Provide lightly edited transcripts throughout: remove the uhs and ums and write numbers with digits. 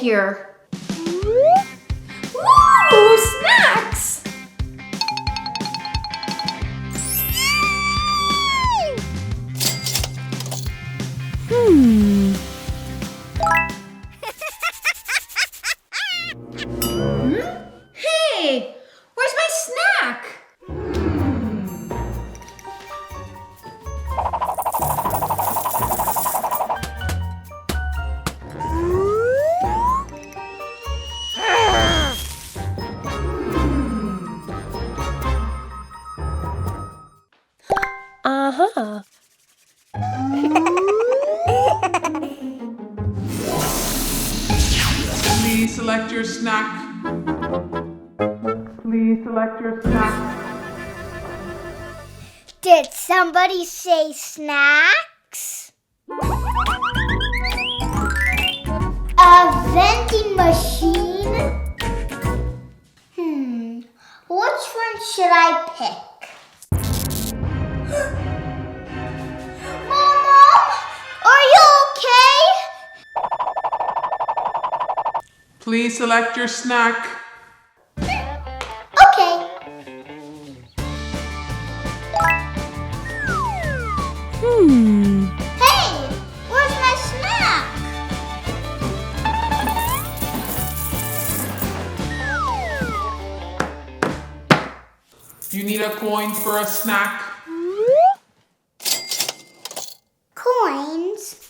here. Ooh, snacks! Hey, where's my snack? Uh-huh. Please select your snack. Please select your snack. Did somebody say snacks? A vending machine? Which one should I pick? Mom, are you okay? Please select your snack. Okay. Hey, where's my snack? You need a coin for a snack. Coins?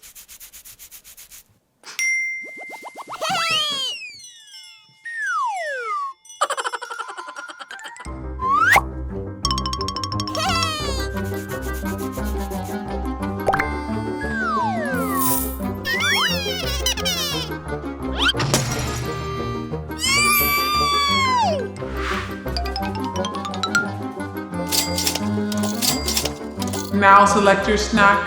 Now select your snack.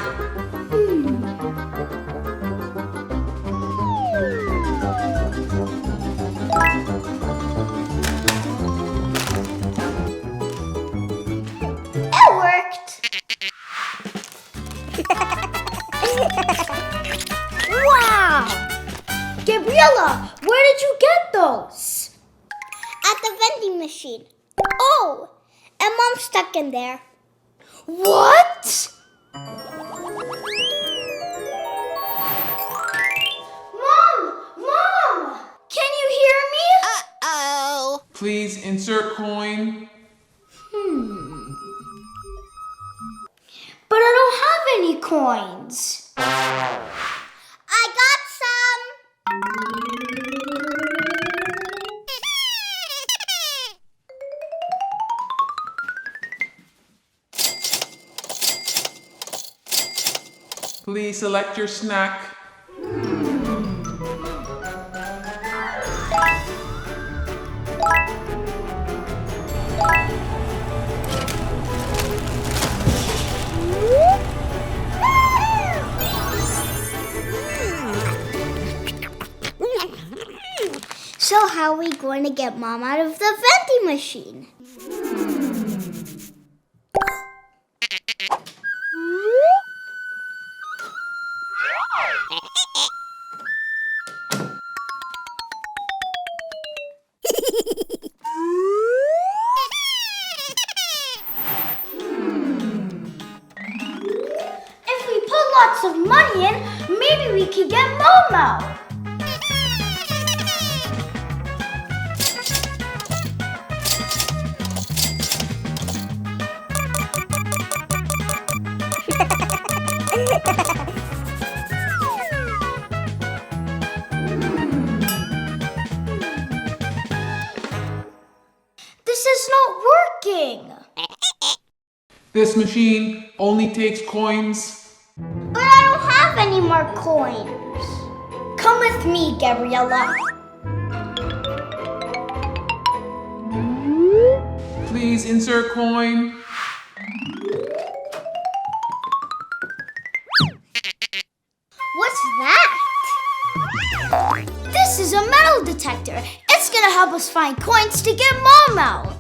It worked. Wow! Gabriella, where did you get those? At the vending machine. Oh, and Mom's stuck in there. What? Mom! Can you hear me? Uh-oh. Please insert coin. But I don't have any coins. I got some. Please select your snack. So how are we going to get Mom out of the vending machine? If we put lots of money in, maybe we could get Mom out. This is not working. This machine only takes coins. But I don't have any more coins. Come with me, Gabriella. Please insert coin. What's that? This is a metal detector. It's gonna help us find coins to get Mom out.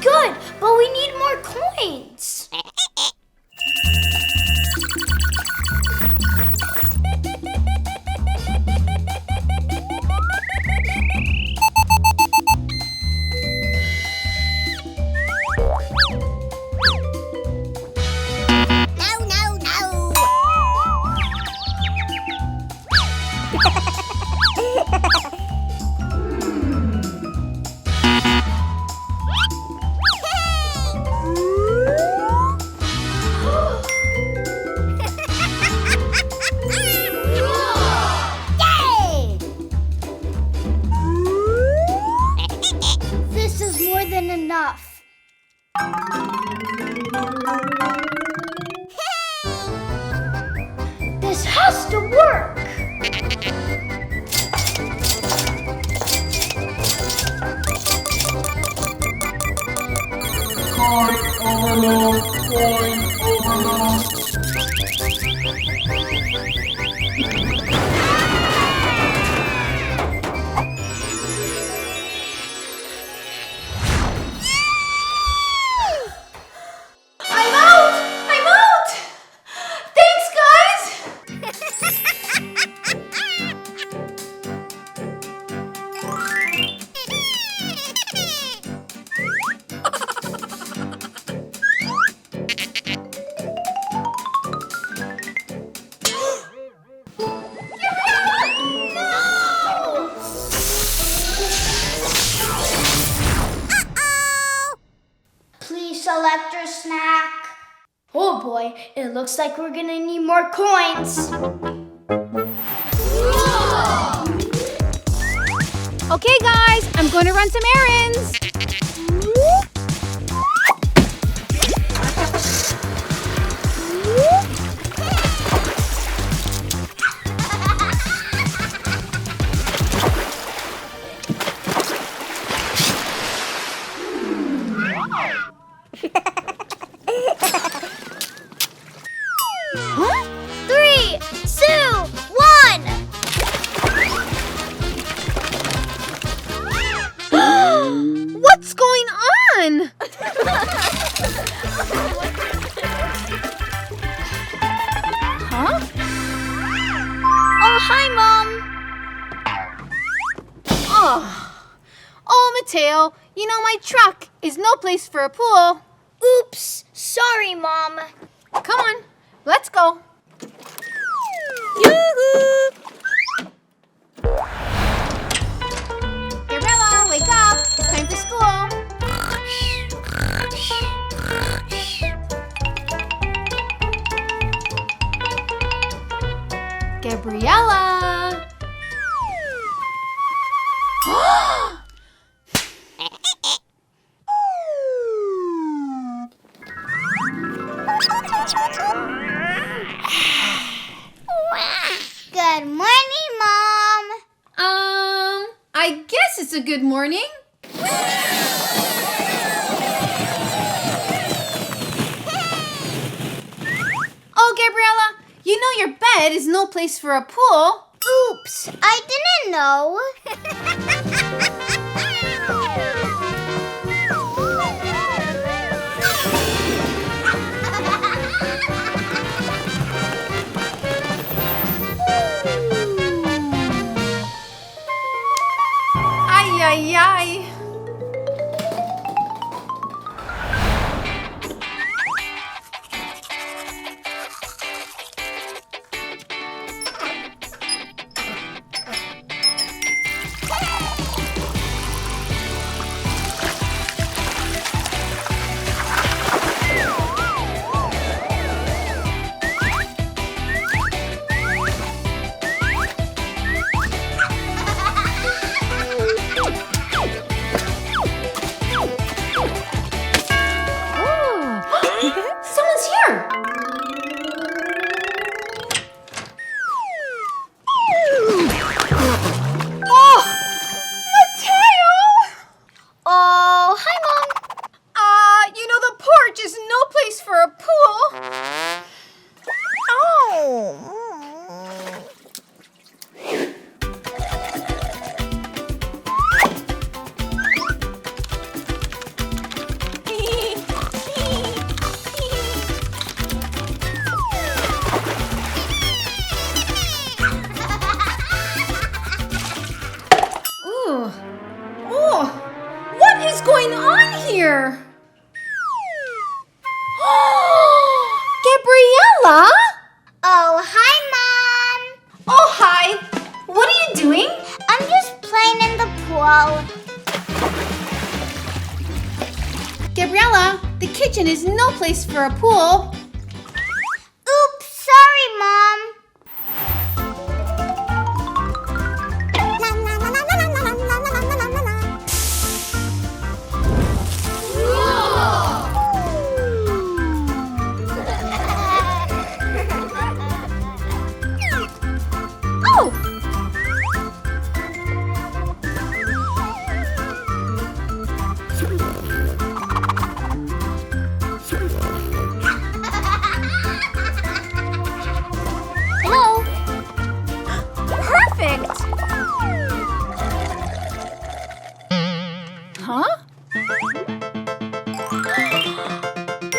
good, but we need more coins. This is more than enough. This has to work. Card overload, coin overload. I'm out! I'm out! Thanks, guys! Please select your snack. Oh boy, it looks like we're gonna need more coins. Okay, guys, I'm going to run some errands. Huh? 3, 2, 1. What's going on? Huh? Oh, hi, Mom. Oh, Matteo, you know my truck is no place for a pool. Oops, sorry, Mom. Come on, let's go. Yoo-hoo! Gabriella, wake up. It's time for school. Gabriella. Good morning, Mom. I guess it's a good morning. Oh, Gabriella, you know your bed is no place for a pool. Oops, I didn't know. Ay, ay, ay. Gabriella! Oh, hi, Mom. Oh, hi. What are you doing? I'm just playing in the pool. Gabriella, the kitchen is no place for a pool. Oops, sorry, Mom. Oh! Hello. Perfect! Huh?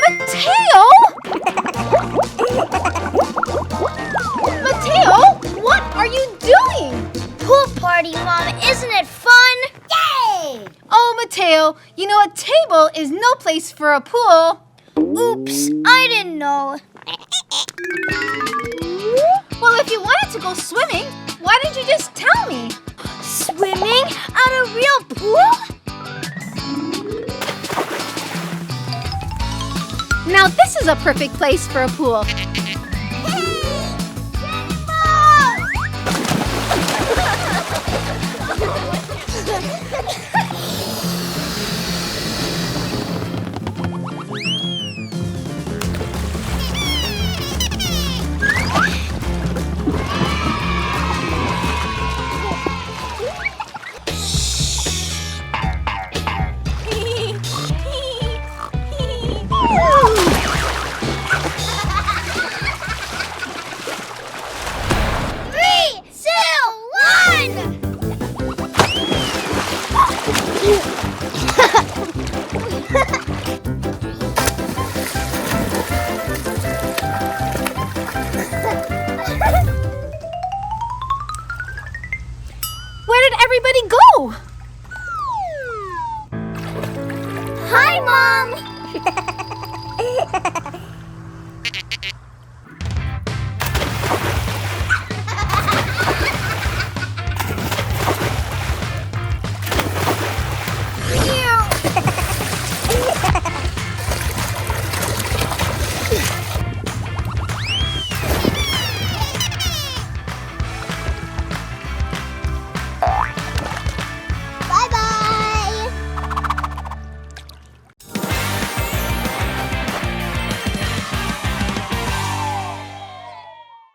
Matteo! Matteo, what are you doing? Pool party, Mom. Isn't it fun? Yay! Oh, Matteo, you know a table is no place for a pool. Oops, I didn't know. Well, if you wanted to go swimming, why didn't you just tell me? Swimming at a real pool? Now this is a perfect place for a pool.